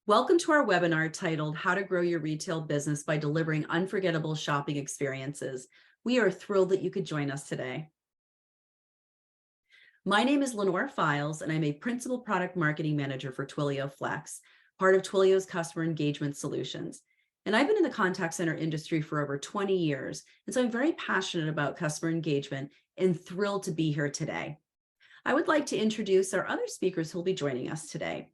Welcome to our webinar titled How to Grow Your Retail Business by Delivering Unforgettable Shopping Experiences. We are thrilled that you could join us today. My name is Lenore Files, and I'm a Principal Product Marketing Manager for Twilio Flex, part of Twilio's Customer Engagement Solutions. And I've been in the contact center industry for over 20 years, and so I'm very passionate about customer engagement and thrilled to be here today. I would like to introduce our other speakers who will be joining us today.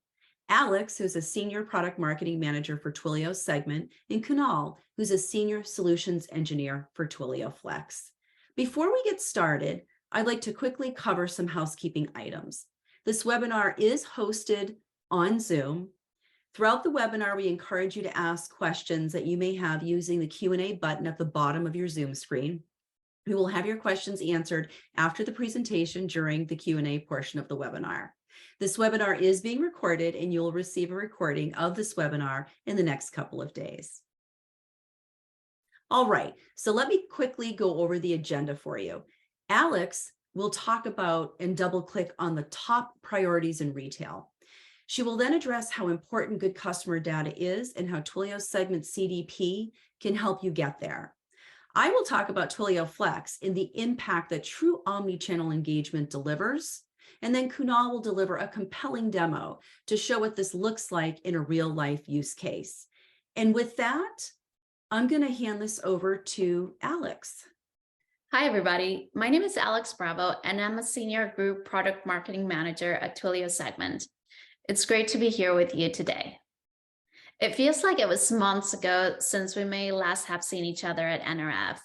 Alex, who's a Senior Product Marketing Manager for Twilio Segment, and Kunal, who's a Senior Solutions Engineer for Twilio Flex. Before we get started, I'd like to quickly cover some housekeeping items. This webinar is hosted on Zoom. Throughout the webinar, we encourage you to ask questions that you may have using the Q&A button at the bottom of your Zoom screen. We will have your questions answered after the presentation during the Q&A portion of the webinar. This webinar is being recorded, and you'll receive a recording of this webinar in the next couple of days. All right, so let me quickly go over the agenda for you. Alex will talk about and double click on the top priorities in retail. She will then address how important good customer data is and how Twilio Segment CDP can help you get there. I will talk about Twilio Flex and the impact that true omnichannel engagement delivers. And then Kunal will deliver a compelling demo to show what this looks like in a real life use case. And with that, I'm going to hand this over to Alex. Hi, everybody. My name is Alex Bravo, and I'm a Senior Group Product Marketing Manager at Twilio Segment. It's great to be here with you today. It feels like it was months ago since we may last have seen each other at NRF.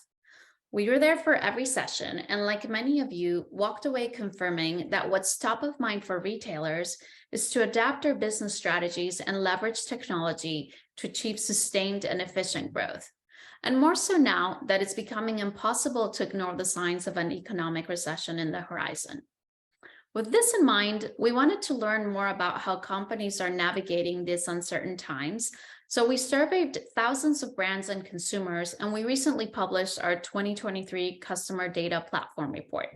We were there for every session, and like many of you, walked away confirming that what's top of mind for retailers is to adapt their business strategies and leverage technology to achieve sustained and efficient growth. And more so now that it's becoming impossible to ignore the signs of an economic recession in the horizon. With this in mind, we wanted to learn more about how companies are navigating these uncertain times. So we surveyed thousands of brands and consumers, and we recently published our 2023 Customer Data Platform Report.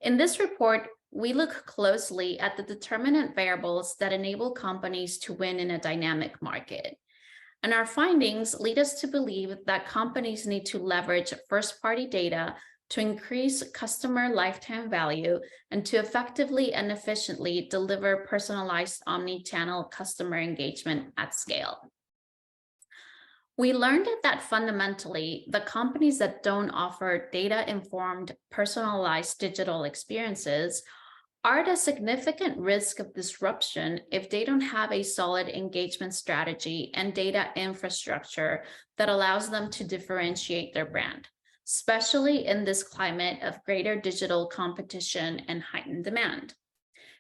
In this report, we look closely at the determinant variables that enable companies to win in a dynamic market. And our findings lead us to believe that companies need to leverage first-party data to increase customer lifetime value and to effectively and efficiently deliver personalized omni-channel customer engagement at scale. We learned that fundamentally, the companies that don't offer data-informed, personalized digital experiences are at a significant risk of disruption if they don't have a solid engagement strategy and data infrastructure that allows them to differentiate their brand, especially in this climate of greater digital competition and heightened demand.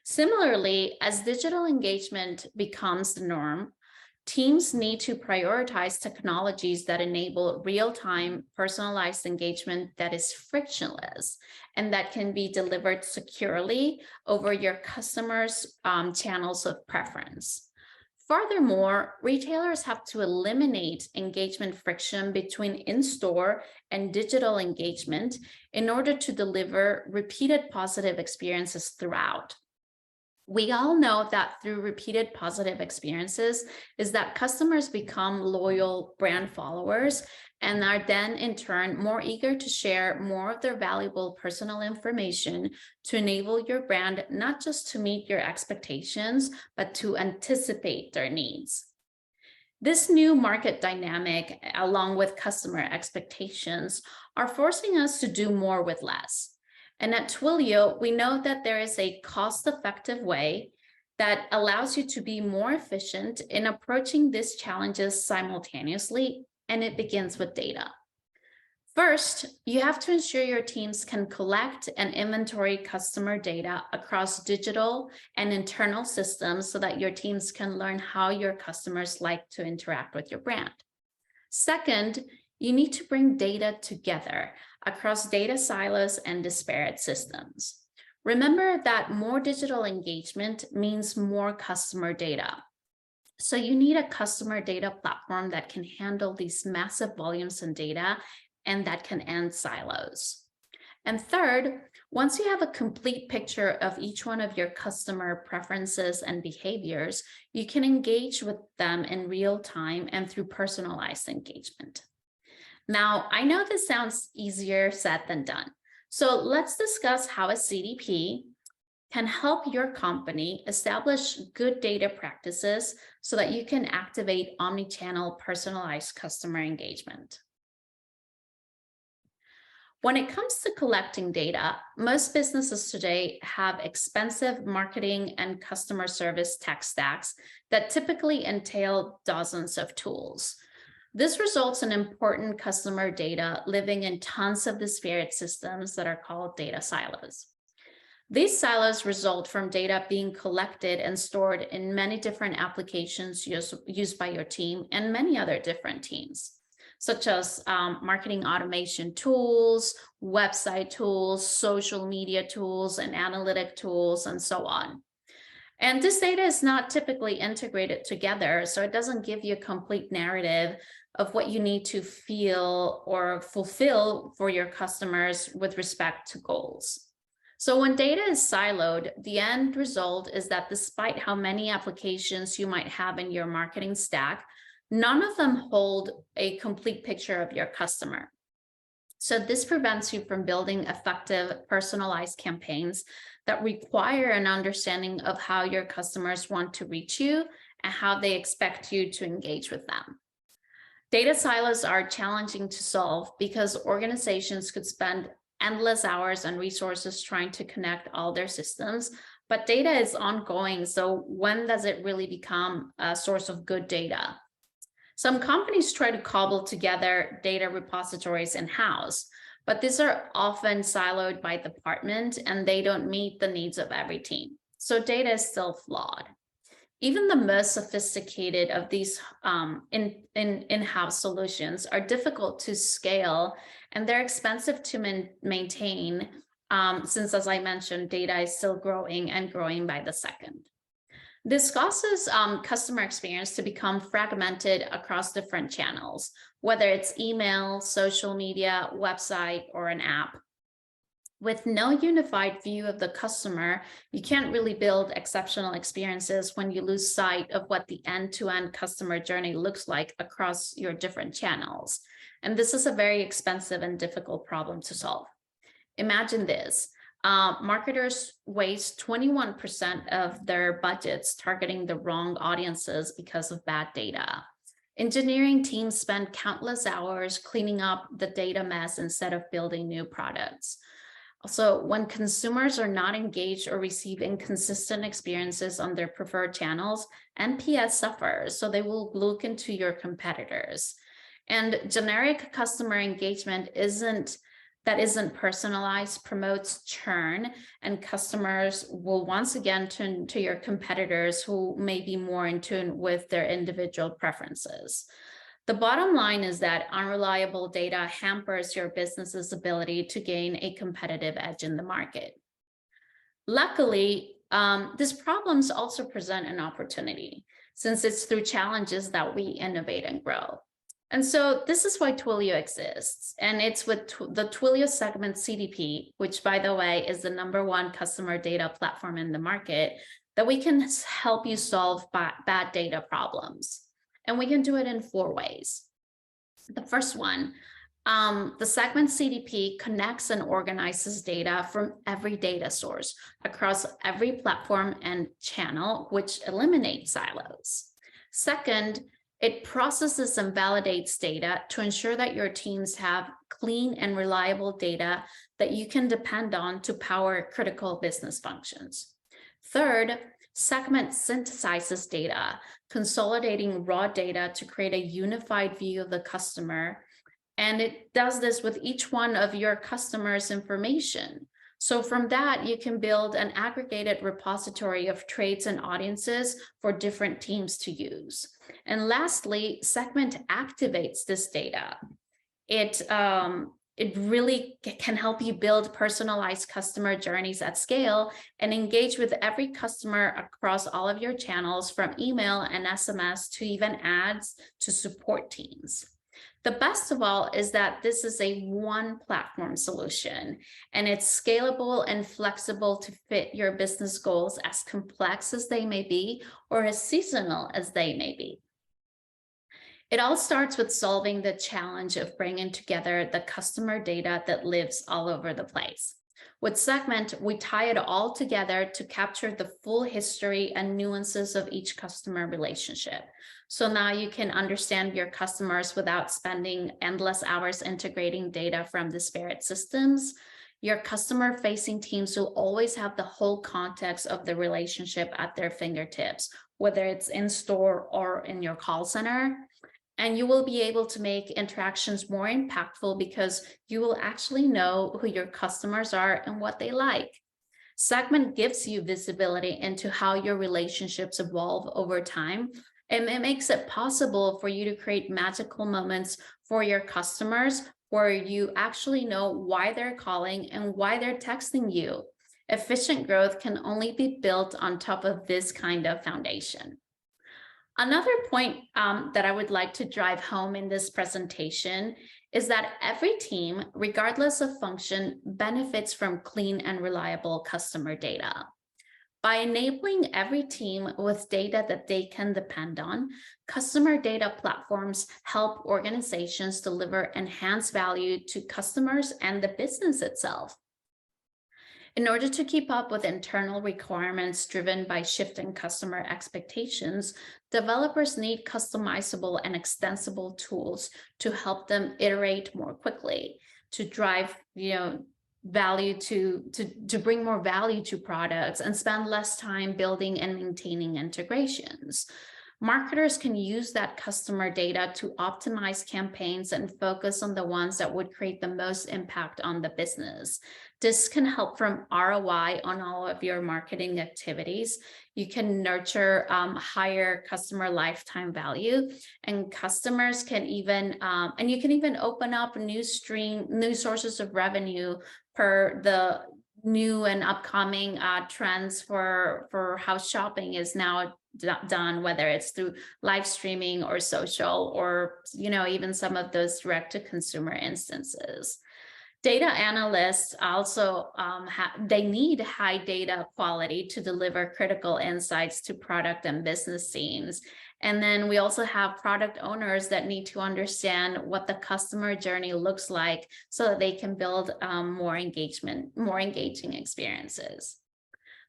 Similarly, as digital engagement becomes the norm, teams need to prioritize technologies that enable real-time personalized engagement that is frictionless and that can be delivered securely over your customers' channels of preference. Furthermore, retailers have to eliminate engagement friction between in-store and digital engagement in order to deliver repeated positive experiences throughout. We all know that through repeated positive experiences is that customers become loyal brand followers and are then in turn more eager to share more of their valuable personal information to enable your brand not just to meet your expectations, but to anticipate their needs. This new market dynamic, along with customer expectations, are forcing us to do more with less. And at Twilio, we know that there is a cost-effective way that allows you to be more efficient in approaching these challenges simultaneously, and it begins with data. First, you have to ensure your teams can collect and inventory customer data across digital and internal systems so that your teams can learn how your customers like to interact with your brand. Second, you need to bring data together across data silos and disparate systems. Remember that more digital engagement means more customer data. So you need a customer data platform that can handle these massive volumes of data and that can end silos. And third, Once you have a complete picture of each one of your customer preferences and behaviors, you can engage with them in real time and through personalized engagement. Now, I know this sounds easier said than done. So let's discuss how a CDP can help your company establish good data practices so that you can activate omnichannel personalized customer engagement. When it comes to collecting data, most businesses today have expensive marketing and customer service tech stacks that typically entail dozens of tools. This results in important customer data living in tons of disparate systems that are called data silos. These silos result from data being collected and stored in many different applications used by your team and many other different teams, such as marketing automation tools, website tools, social media tools, and analytic tools, and so on. And this data is not typically integrated together, so it doesn't give you a complete narrative of what you need to feel or fulfill for your customers with respect to goals. So when data is siloed, the end result is that despite how many applications you might have in your marketing stack, none of them hold a complete picture of your customer. So this prevents you from building effective personalized campaigns that require an understanding of how your customers want to reach you and how they expect you to engage with them. Data silos are challenging to solve because organizations could spend endless hours and resources trying to connect all their systems, but data is ongoing. So when does it really become a source of good data? Some companies try to cobble together data repositories in-house, but these are often siloed by department and they don't meet the needs of every team. So data is still flawed. Even the most sophisticated of these in-house solutions are difficult to scale and they're expensive to maintain since, as I mentioned, data is still growing and growing by the second. This causes customer experience to become fragmented across different channels, whether it's email, social media, website, or an app. With no unified view of the customer, you can't really build exceptional experiences when you lose sight of what the end-to-end customer journey looks like across your different channels. And this is a very expensive and difficult problem to solve. Imagine this. Marketers waste 21% of their budgets targeting the wrong audiences because of bad data. Engineering teams spend countless hours cleaning up the data mess instead of building new products. Also, when consumers are not engaged or receive inconsistent experiences on their preferred channels, NPS suffers, so they will look into your competitors. And generic customer engagement isn't personalized promotes churn, and customers will once again turn to your competitors who may be more in tune with their individual preferences. The bottom line is that unreliable data hampers your business's ability to gain a competitive edge in the market. Luckily, these problems also present an opportunity, since it's through challenges that we innovate and grow. And so this is why Twilio exists. And it's with the Twilio segment CDP, which, by the way, is the #1 customer data platform in the market, that we can help you solve bad data problems. And we can do it in 4 ways. The first one, the segment CDP connects and organizes data from every data source across every platform and channel, which eliminates silos. Second, it processes and validates data to ensure that your teams have clean and reliable data that you can depend on to power critical business functions. Third, Segment synthesizes data, consolidating raw data to create a unified view of the customer. And it does this with each one of your customers' information. So from that, you can build an aggregated repository of traits and audiences for different teams to use. And lastly, Segment activates this data. It really can help you build personalized customer journeys at scale and engage with every customer across all of your channels, from email and SMS to even ads to support teams. The best of all is that this is a one platform solution, and it's scalable and flexible to fit your business goals, as complex as they may be or as seasonal as they may be. It all starts with solving the challenge of bringing together the customer data that lives all over the place. With Segment, we tie it all together to capture the full history and nuances of each customer relationship. So now you can understand your customers without spending endless hours integrating data from disparate systems. Your customer-facing teams will always have the whole context of the relationship at their fingertips, whether it's in store or in your call center. And you will be able to make interactions more impactful because you will actually know who your customers are and what they like. Segment gives you visibility into how your relationships evolve over time, and it makes it possible for you to create magical moments for your customers where you actually know why they're calling and why they're texting you. Efficient growth can only be built on top of this kind of foundation. Another point that I would like to drive home in this presentation is that every team, regardless of function, benefits from clean and reliable customer data. By enabling every team with data that they can depend on, customer data platforms help organizations deliver enhanced value to customers and the business itself. In order to keep up with internal requirements driven by shifting customer expectations, developers need customizable and extensible tools to help them iterate more quickly, to drive, value to bring more value to products and spend less time building and maintaining integrations. Marketers can use that customer data to optimize campaigns and focus on the ones that would create the most impact on the business. This can help from ROI on all of your marketing activities. You can nurture higher customer lifetime value, and customers can even, and you can even open up new sources of revenue per the new and upcoming trends for how shopping is now done, whether it's through live streaming or social, or even some of those direct to consumer instances. Data analysts also they need high data quality to deliver critical insights to product and business teams. And then we also have product owners that need to understand what the customer journey looks like so that they can build more engaging experiences.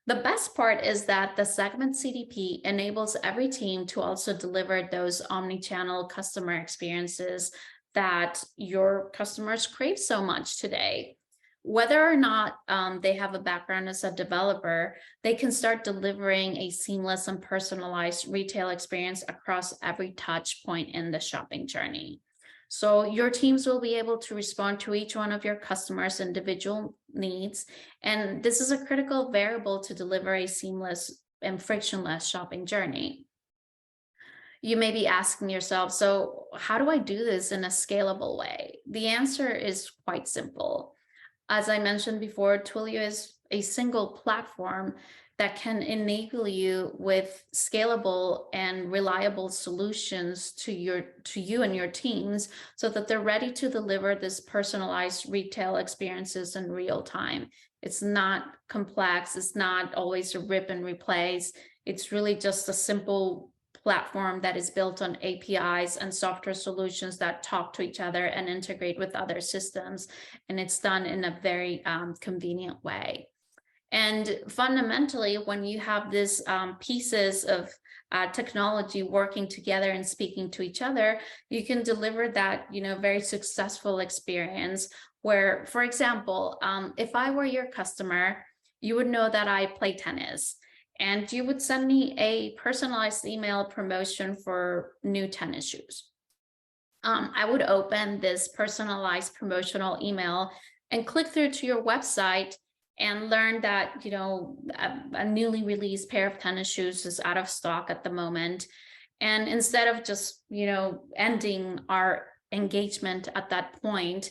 The best part is that the Segment CDP enables every team to also deliver those omni-channel customer experiences that your customers crave so much today. Whether or not they have a background as a developer, they can start delivering a seamless and personalized retail experience across every touch point in the shopping journey. So your teams will be able to respond to each one of your customers' individual needs. And this is a critical variable to deliver a seamless and frictionless shopping journey. You may be asking yourself, so how do I do this in a scalable way? The answer is quite simple. As I mentioned before, Twilio is a single platform that can enable you with scalable and reliable solutions to you and your teams so that they're ready to deliver this personalized retail experiences in real time. It's not complex. It's not always a rip and replace. It's really just a simple platform that is built on APIs and software solutions that talk to each other and integrate with other systems. And it's done in a very convenient way. And fundamentally, when you have these pieces of technology working together and speaking to each other, you can deliver that, very successful experience where, for example, if I were your customer, you would know that I play tennis. And you would send me a personalized email promotion for new tennis shoes. I would open this personalized promotional email and click through to your website and learn that, a newly released pair of tennis shoes is out of stock at the moment. And instead of just, ending our engagement at that point,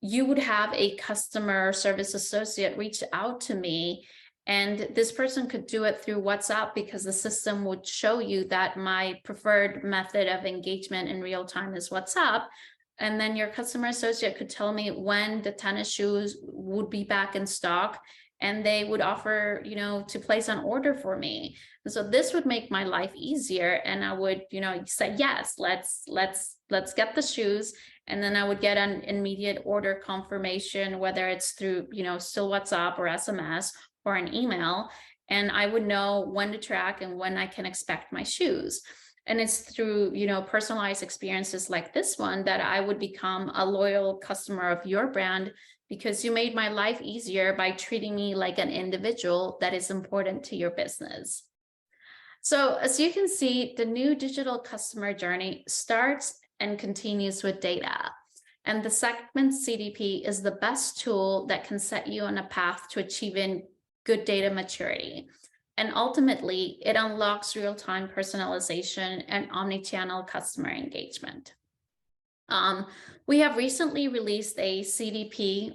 you would have a customer service associate reach out to me. And this person could do it through WhatsApp because the system would show you that my preferred method of engagement in real time is WhatsApp. And then your customer associate could tell me when the tennis shoes would be back in stock, and they would offer, to place an order for me. And so this would make my life easier. And I would, say, yes, let's get the shoes. And then I would get an immediate order confirmation, whether it's through, still WhatsApp or SMS or an email. And I would know when to track and when I can expect my shoes. And it's through, personalized experiences like this one that I would become a loyal customer of your brand, because you made my life easier by treating me like an individual that is important to your business. So as you can see, the new digital customer journey starts and continues with data. And the segment CDP is the best tool that can set you on a path to achieving good data maturity. And ultimately, it unlocks real-time personalization and omni-channel customer engagement. We have recently released a CDP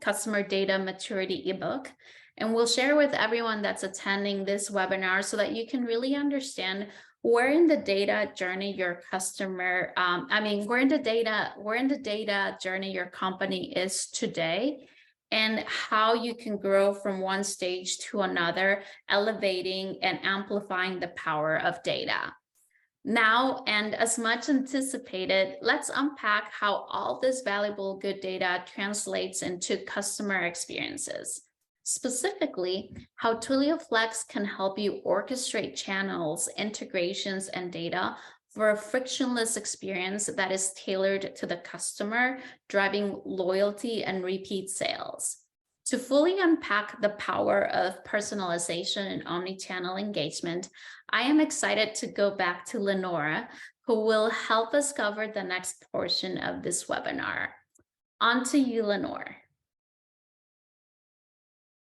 customer data maturity ebook, and we'll share with everyone that's attending this webinar so that you can really understand where in the data journey your customer, where in the data journey your company is today, and how you can grow from one stage to another, elevating and amplifying the power of data. Now, and as much anticipated, let's unpack how all this valuable good data translates into customer experiences. Specifically, how Twilio Flex can help you orchestrate channels, integrations, and data for a frictionless experience that is tailored to the customer, driving loyalty and repeat sales. To fully unpack the power of personalization and omni-channel engagement, I am excited to go back to Lenora, who will help us cover the next portion of this webinar. On to you, Lenore.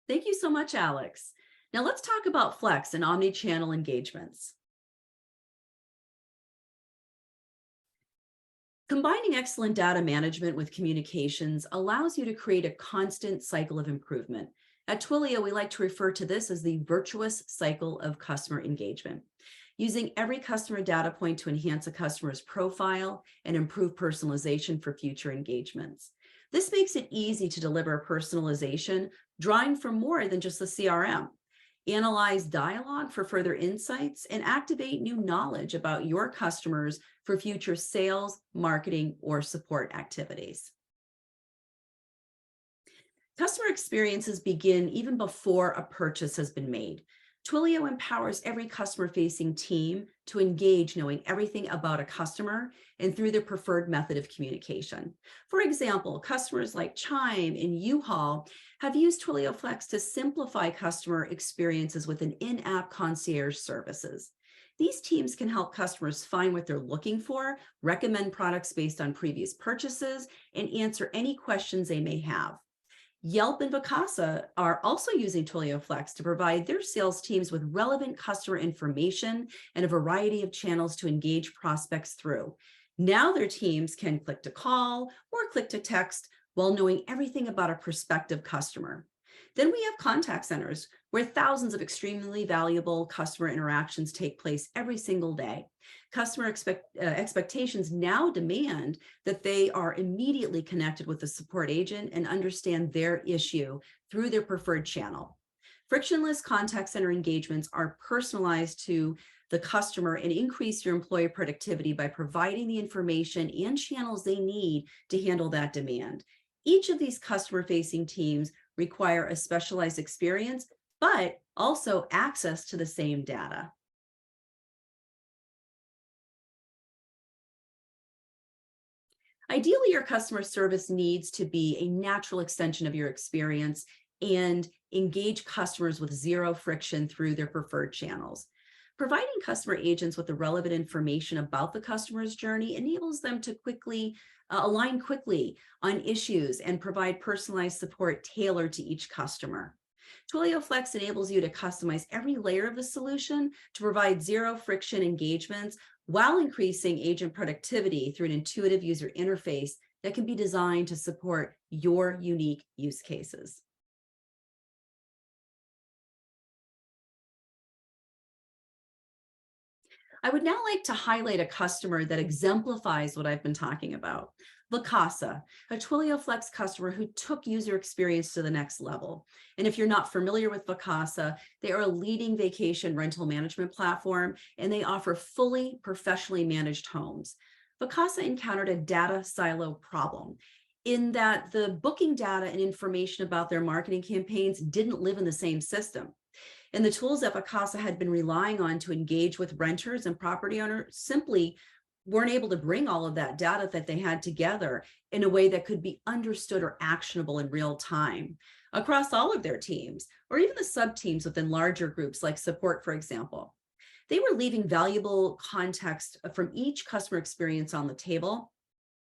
Thank you so much, Alex. Now let's talk about Flex and omni-channel engagements. Combining excellent data management with communications allows you to create a constant cycle of improvement. At Twilio, we like to refer to this as the virtuous cycle of customer engagement. Using every customer data point to enhance a customer's profile and improve personalization for future engagements. This makes it easy to deliver personalization, drawing from more than just the CRM. Analyze dialogue for further insights, and activate new knowledge about your customers for future sales, marketing, or support activities. Customer experiences begin even before a purchase has been made. Twilio empowers every customer-facing team to engage knowing everything about a customer and through their preferred method of communication. For example, customers like Chime and U-Haul have used Twilio Flex to simplify customer experiences with an in-app concierge services. These teams can help customers find what they're looking for, recommend products based on previous purchases, and answer any questions they may have. Yelp and Vacasa are also using Twilio Flex to provide their sales teams with relevant customer information and a variety of channels to engage prospects through. Now their teams can click to call or click to text while knowing everything about a prospective customer. Then we have contact centers where thousands of extremely valuable customer interactions take place every single day. Customer expectations now demand that they are immediately connected with the support agent and understand their issue through their preferred channel. Frictionless contact center engagements are personalized to the customer and increase your employee productivity by providing the information and channels they need to handle that demand. Each of these customer-facing teams require a specialized experience, but also access to the same data. Ideally, your customer service needs to be a natural extension of your experience and engage customers with zero friction through their preferred channels. Providing customer agents with the relevant information about the customer's journey enables them to align quickly on issues and provide personalized support tailored to each customer. Twilio Flex enables you to customize every layer of the solution to provide zero friction engagements while increasing agent productivity through an intuitive user interface that can be designed to support your unique use cases. I would now like to highlight a customer that exemplifies what I've been talking about. Vacasa, a Twilio Flex customer who took user experience to the next level. And if you're not familiar with Vacasa, they are a leading vacation rental management platform, and they offer fully professionally managed homes. Vacasa encountered a data silo problem in that the booking data and information about their marketing campaigns didn't live in the same system. And the tools that Vacasa had been relying on to engage with renters and property owners simply weren't able to bring all of that data that they had together in a way that could be understood or actionable in real time across all of their teams, or even the sub teams within larger groups like support, for example. They were leaving valuable context from each customer experience on the table.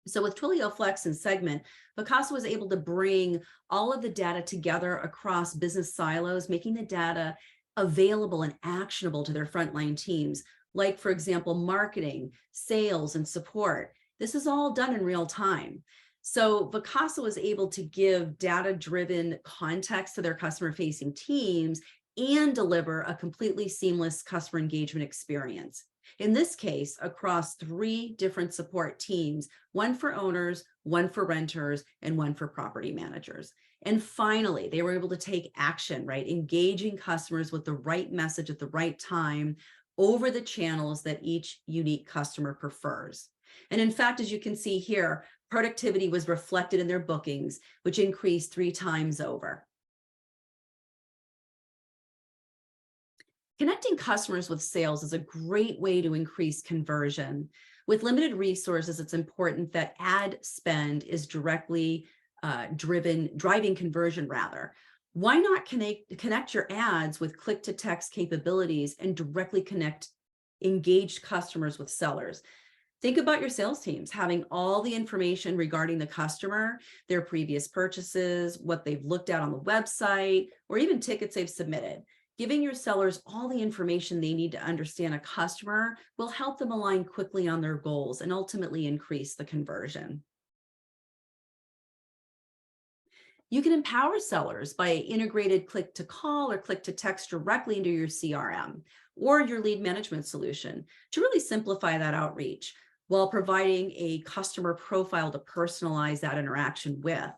So with Twilio Flex and Segment, Vacasa was able to bring all of the data together across business silos, making the data available and actionable to their frontline teams, like, for example, marketing, sales, and support. This is all done in real time. So Vacasa was able to give data-driven context to their customer-facing teams and deliver a completely seamless customer engagement experience. In this case, across 3 different support teams, one for owners, one for renters, and one for property managers. And finally, they were able to take action, right? Engaging customers with the right message at the right time over the channels that each unique customer prefers. And in fact, as you can see here, productivity was reflected in their bookings, which increased 3 times over. Connecting customers with sales is a great way to increase conversion. With limited resources, it's important that ad spend is directly driving conversion rather. Why not connect your ads with click-to-text capabilities and directly connect engaged customers with sellers? Think about your sales teams having all the information regarding the customer, their previous purchases, what they've looked at on the website, or even tickets they've submitted. Giving your sellers all the information they need to understand a customer will help them align quickly on their goals and ultimately increase the conversion. You can empower sellers by integrated click to call or click to text directly into your CRM or your lead management solution to really simplify that outreach while providing a customer profile to personalize that interaction with.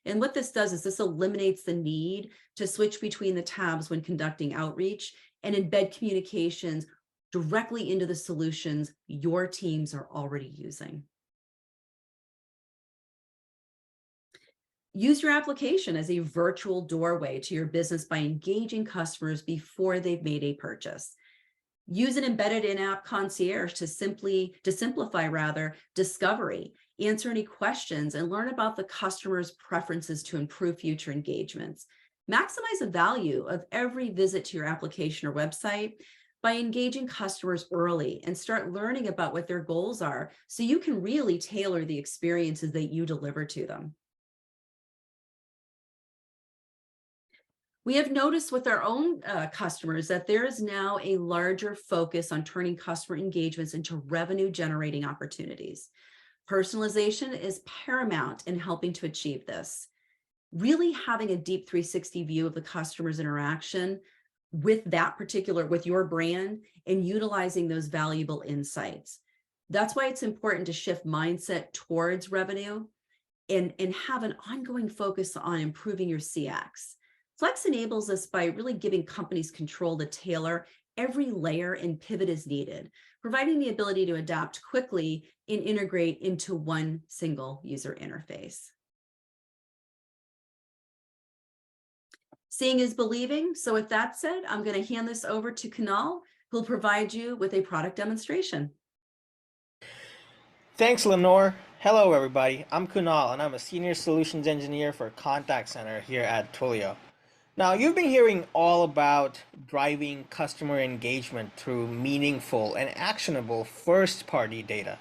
And what this does is this eliminates the need to switch between the tabs when conducting outreach and embed communications directly into the solutions your teams are already using. Use your application as a virtual doorway to your business by engaging customers before they've made a purchase. Use an embedded in-app concierge to simplify discovery, answer any questions, and learn about the customer's preferences to improve future engagements. Maximize the value of every visit to your application or website by engaging customers early and start learning about what their goals are so you can really tailor the experiences that you deliver to them. We have noticed with our own customers that there is now a larger focus on turning customer engagements into revenue generating opportunities. Personalization is paramount in helping to achieve this. Really having a deep 360 view of the customer's interaction with with your brand and utilizing those valuable insights. That's why it's important to shift mindset towards revenue and have an ongoing focus on improving your CX. Flex enables us by really giving companies control to tailor every layer and pivot as needed, providing the ability to adapt quickly and integrate into one single user interface. Seeing is believing. So with that said, I'm going to hand this over to Kunal, who'll provide you with a product demonstration. Thanks, Lenore. Hello, everybody. I'm Kunal, and I'm a Senior Solutions Engineer for Contact Center here at Twilio. Now, you've been hearing all about driving customer engagement through meaningful and actionable first-party data,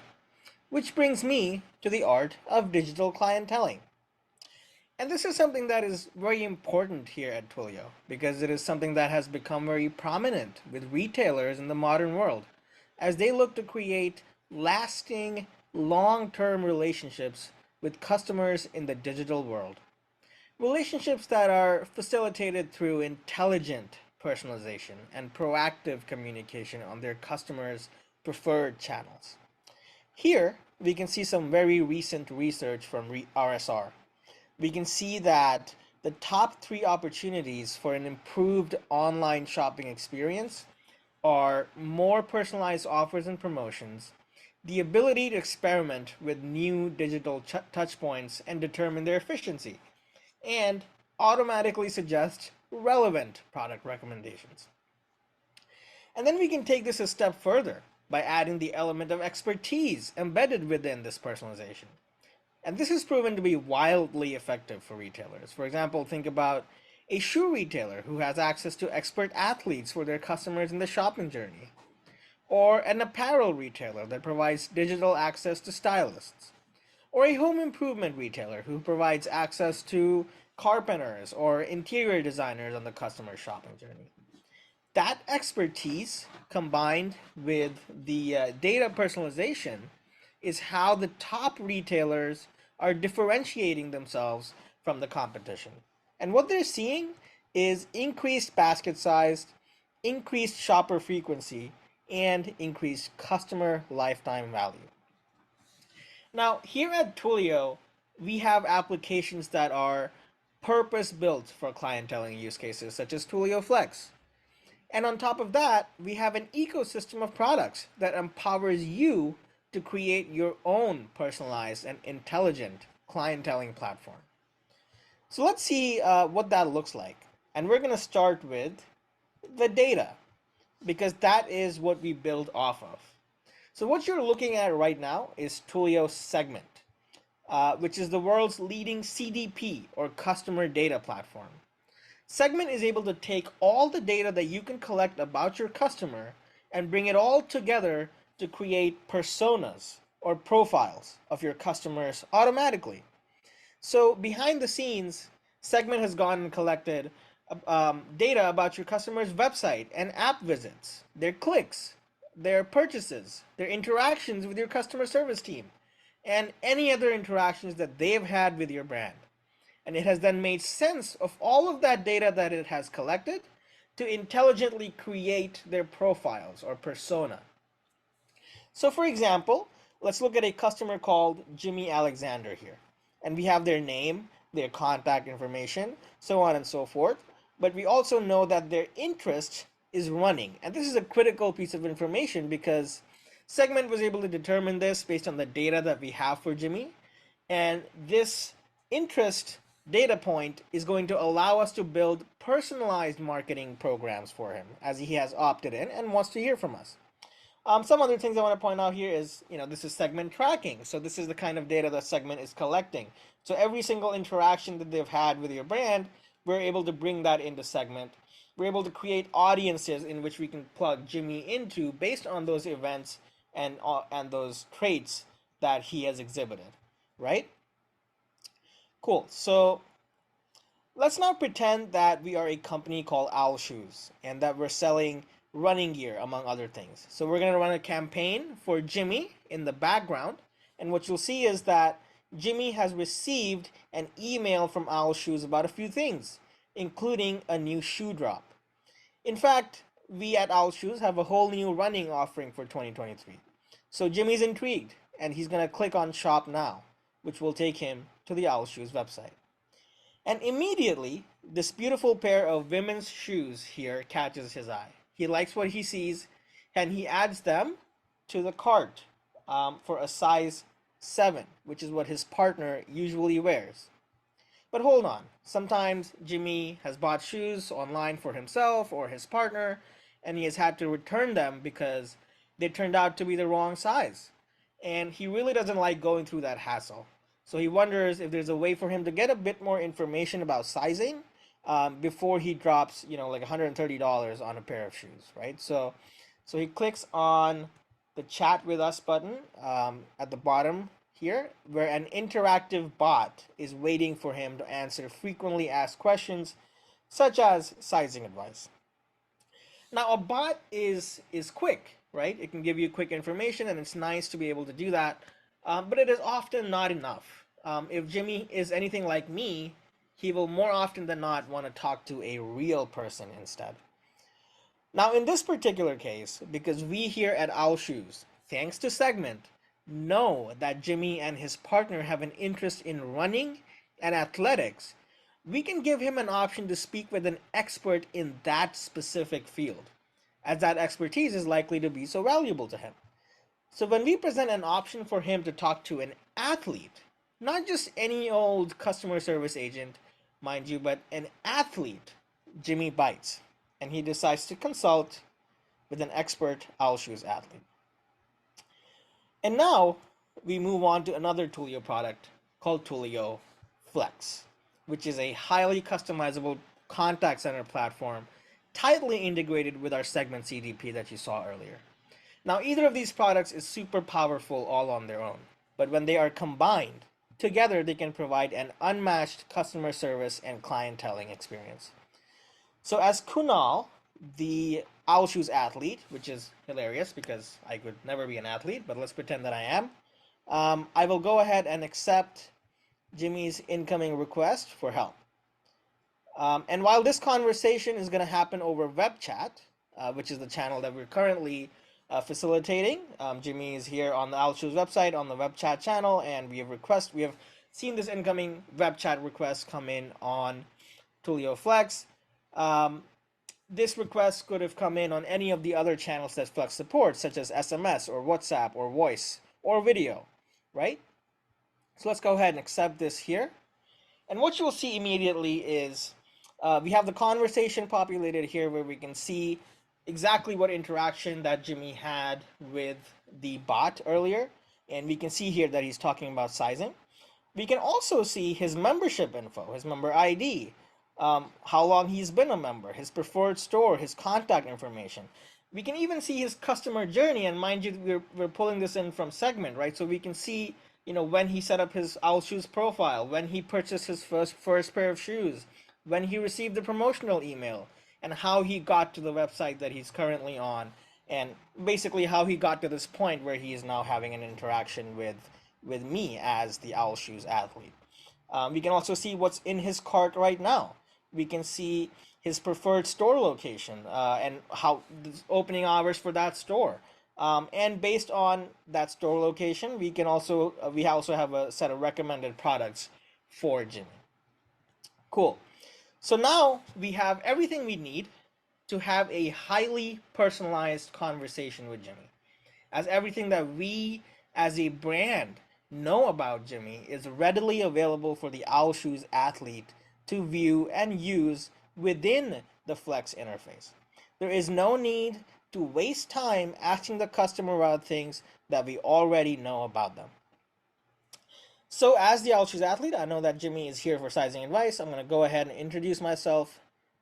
which brings me to the art of digital clienteling. And this is something that is very important here at Twilio because it is something that has become very prominent with retailers in the modern world as they look to create lasting, long-term relationships with customers in the digital world. Relationships that are facilitated through intelligent personalization and proactive communication on their customers' preferred channels. Here, we can see some very recent research from RSR. We can see that the top 3 opportunities for an improved online shopping experience are more personalized offers and promotions, the ability to experiment with new digital touchpoints and determine their efficiency, and automatically suggest relevant product recommendations. And then we can take this a step further by adding the element of expertise embedded within this personalization. And this has proven to be wildly effective for retailers. For example, think about a shoe retailer who has access to expert athletes for their customers in the shopping journey, or an apparel retailer that provides digital access to stylists, or a home improvement retailer who provides access to carpenters or interior designers on the customer shopping journey. That expertise combined with the data personalization is how the top retailers are differentiating themselves from the competition. And what they're seeing is increased basket size, increased shopper frequency, and increased customer lifetime value. Now, here at Twilio, we have applications that are purpose built for clienteling use cases, such as Twilio Flex. And on top of that, we have an ecosystem of products that empowers you to create your own personalized and intelligent clienteling platform. So let's see what that looks like. And we're going to start with the data, because that is what we build off of. So what you're looking at right now is Twilio Segment, which is the world's leading CDP, or customer data platform. Segment is able to take all the data that you can collect about your customer and bring it all together to create personas or profiles of your customers automatically. So behind the scenes, Segment has gone and collected data about your customer's website and app visits, their clicks, their purchases, their interactions with your customer service team, and any other interactions that they've had with your brand. And it has then made sense of all of that data that it has collected to intelligently create their profiles or persona. So for example, let's look at a customer called Jimmy Alexander here. And we have their name, their contact information, so on and so forth. But we also know that their interest is running. And this is a critical piece of information because Segment was able to determine this based on the data that we have for Jimmy. And this interest data point is going to allow us to build personalized marketing programs for him as he has opted in and wants to hear from us. Some other things I want to point out here is, this is segment tracking. So this is the kind of data that Segment is collecting. So every single interaction that they've had with your brand, we're able to bring that into Segment. We're able to create audiences in which we can plug Jimmy into based on those events and those traits that he has exhibited, right? Cool. So let's now pretend that we are a company called Owl Shoes and that we're selling running gear, among other things. So we're going to run a campaign for Jimmy in the background. And what you'll see is that Jimmy has received an email from Owl Shoes about a few things, including a new shoe drop. In fact, we at Owl Shoes have a whole new running offering for 2023. So Jimmy's intrigued and he's going to click on Shop Now, which will take him to the Owl Shoes website. And immediately, this beautiful pair of women's shoes here catches his eye. He likes what he sees and he adds them to the cart for a size 7, which is what his partner usually wears. But hold on, sometimes Jimmy has bought shoes online for himself or his partner, and he has had to return them because they turned out to be the wrong size. And he really doesn't like going through that hassle. So he wonders if there's a way for him to get a bit more information about sizing before he drops, like $130 on a pair of shoes, right? So he clicks on the chat with us button at the bottom here, where an interactive bot is waiting for him to answer frequently asked questions, such as sizing advice. Now, a bot is quick, right? It can give you quick information, and it's nice to be able to do that, but it is often not enough. If Jimmy is anything like me, he will more often than not want to talk to a real person instead. Now, in this particular case, because we here at Owl Shoes, thanks to Segment, know that Jimmy and his partner have an interest in running and athletics, we can give him an option to speak with an expert in that specific field, as that expertise is likely to be so valuable to him. So when we present an option for him to talk to an athlete, not just any old customer service agent, mind you, but an athlete, Jimmy bites, and he decides to consult with an expert Owl Shoes athlete. And now we move on to another Twilio product called Twilio Flex, which is a highly customizable contact center platform tightly integrated with our Segment CDP that you saw earlier. Now, either of these products is super powerful all on their own, but when they are combined, together they can provide an unmatched customer service and clienteling experience. So as Kunal, the Owl Shoes athlete, which is hilarious because I could never be an athlete, but let's pretend that I am, I will go ahead and accept Jimmy's incoming request for help. And while this conversation is going to happen over web chat, which is the channel that we're currently facilitating, Jimmy is here on the Owl Shoes website on the web chat channel, and we have seen this incoming web chat request come in on Twilio Flex. This request could have come in on any of the other channels that Flex supports, such as SMS or WhatsApp or voice or video, right? So let's go ahead and accept this here. And what you'll see immediately is we have the conversation populated here where we can see exactly what interaction that Jimmy had with the bot earlier. And we can see here that he's talking about sizing. We can also see his membership info, his member ID, how long he's been a member, his preferred store, his contact information. We can even see his customer journey, and mind you, we're pulling this in from Segment, right? So we can see, when he set up his Owl Shoes profile, when he purchased his first pair of shoes, when he received the promotional email, and how he got to the website that he's currently on, and basically how he got to this point where he is now having an interaction with me as the Owl Shoes athlete. We can also see what's in his cart right now. We can see his preferred store location and how the opening hours for that store. And based on that store location, we also have a set of recommended products for Jimmy. Cool. So now we have everything we need to have a highly personalized conversation with Jimmy, as everything that we as a brand know about Jimmy is readily available for the Owl Shoes athlete to view and use within the Flex interface. There is no need to waste time asking the customer about things that we already know about them. So as the Owl Shoes athlete, I know that Jimmy is here for sizing advice. I'm going to go ahead and introduce myself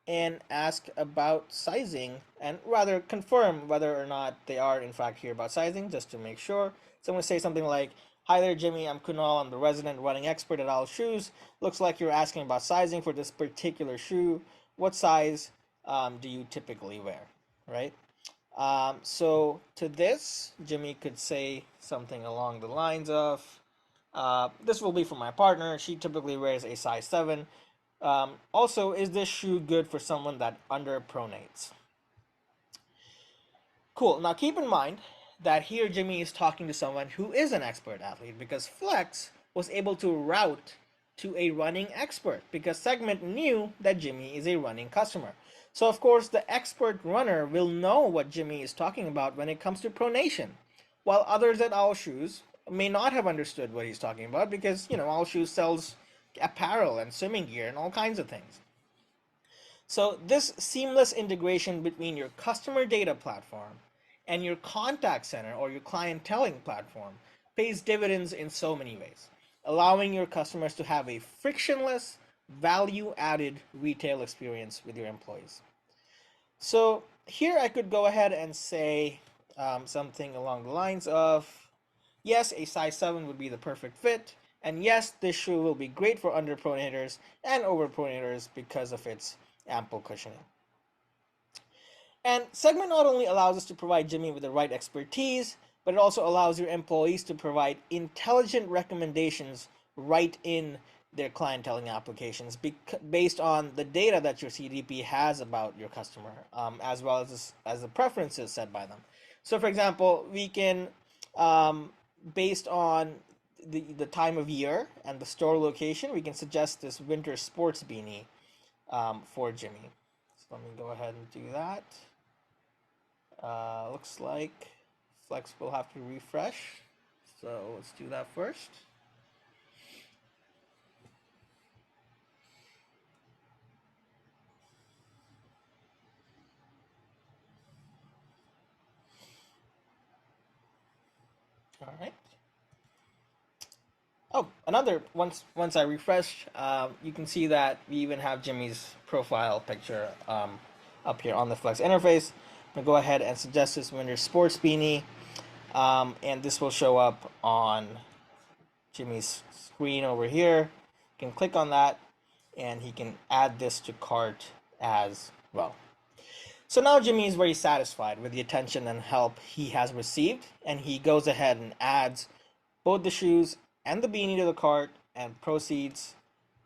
and ask about sizing, and rather confirm whether or not they are in fact here about sizing, just to make sure. So I'm going to say something like, "Hi there, Jimmy. I'm Kunal. I'm the resident running expert at Owl Shoes. Looks like you're asking about sizing for this particular shoe. What size do you typically wear?" Right? So to this, Jimmy could say something along the lines of, "This will be for my partner. She typically wears a size 7. Also, is this shoe good for someone that underpronates?" Cool. Now keep in mind that here Jimmy is talking to someone who is an expert athlete, because Flex was able to route to a running expert because Segment knew that Jimmy is a running customer. So of course the expert runner will know what Jimmy is talking about when it comes to pronation, while others at Owl Shoes may not have understood what he's talking about because, Owl Shoes sells apparel and swimming gear and all kinds of things. So this seamless integration between your customer data platform and your contact center or your clienteling platform pays dividends in so many ways, allowing your customers to have a frictionless, value-added retail experience with your employees. So here I could go ahead and say something along the lines of, yes, a size 7 would be the perfect fit, and yes, this shoe will be great for underpronators and overpronators because of its ample cushioning. And Segment not only allows us to provide Jimmy with the right expertise, but it also allows your employees to provide intelligent recommendations right in their clienteling applications based on the data that your CDP has about your customer, as well as the preferences set by them. So, for example, we can, based on the time of year and the store location, we can suggest this winter sports beanie for Jimmy. So let me go ahead and do that. Looks like Flex will have to refresh. So let's do that first. All right. Oh, once I refresh, you can see that we even have Jimmy's profile picture up here on the Flex interface. I'm gonna go ahead and suggest this winter sports beanie, and this will show up on Jimmy's screen over here. You can click on that, and he can add this to cart as well. So now Jimmy is very satisfied with the attention and help he has received, and he goes ahead and adds both the shoes and the beanie to the cart and proceeds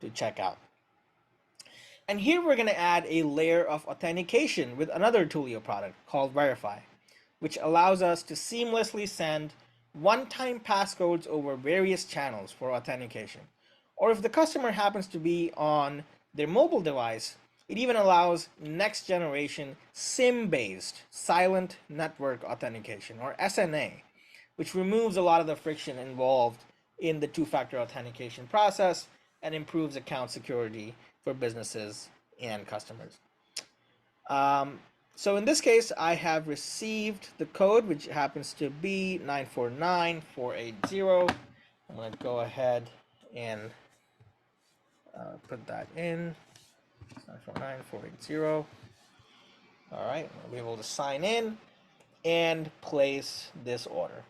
to checkout. And here we're going to add a layer of authentication with another Twilio product called Verify, which allows us to seamlessly send one-time passcodes over various channels for authentication. Or if the customer happens to be on their mobile device, it even allows next generation SIM-based silent network authentication, or SNA, which removes a lot of the friction involved in the two-factor authentication process and improves account security for businesses and customers. So in this case, I have received the code, which happens to be 949480. I'm going to go ahead and put that in. 949480. All right, I'll be able to sign in and place this order.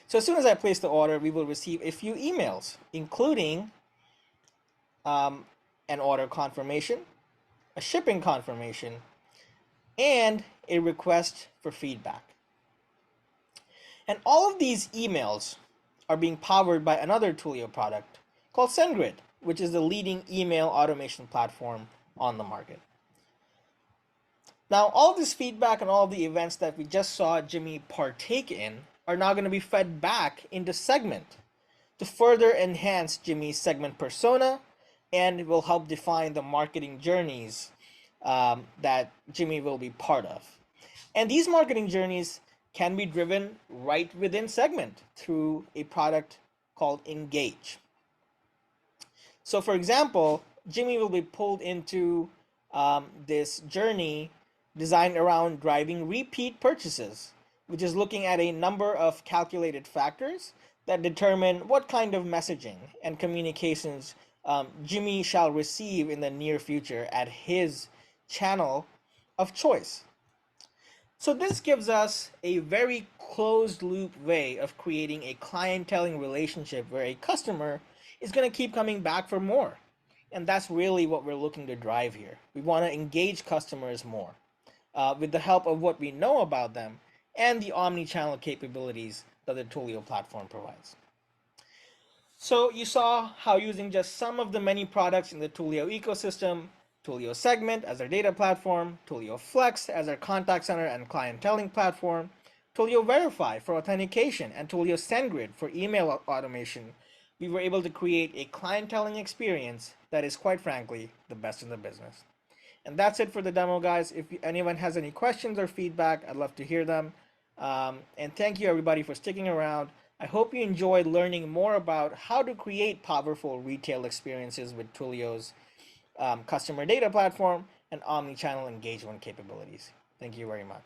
So as soon as I place the order, we will receive a few emails, including an order confirmation, a shipping confirmation, and a request for feedback. And all of these emails are being powered by another Twilio product called SendGrid, which is the leading email automation platform on the market. Now, all of this feedback and all of the events that we just saw Jimmy partake in are now going to be fed back into Segment to further enhance Jimmy's segment persona, and will help define the marketing journeys that Jimmy will be part of. And these marketing journeys can be driven right within Segment through a product called Engage. So for example, Jimmy will be pulled into this journey designed around driving repeat purchases, which is looking at a number of calculated factors that determine what kind of messaging and communications Jimmy shall receive in the near future at his channel of choice. So this gives us a very closed loop way of creating a clienteling relationship where a customer is going to keep coming back for more. And that's really what we're looking to drive here. We want to engage customers more with the help of what we know about them and the omni-channel capabilities that the Twilio platform provides. So you saw how using just some of the many products in the Twilio ecosystem, Twilio Segment as our data platform, Twilio Flex as our contact center and clienteling platform, Twilio Verify for authentication, and Twilio SendGrid for email automation, we were able to create a clienteling experience that is, quite frankly, the best in the business. And that's it for the demo, guys. If anyone has any questions or feedback, I'd love to hear them. And thank you, everybody, for sticking around. I hope you enjoyed learning more about how to create powerful retail experiences with Twilio's customer data platform and omni-channel engagement capabilities. Thank you very much.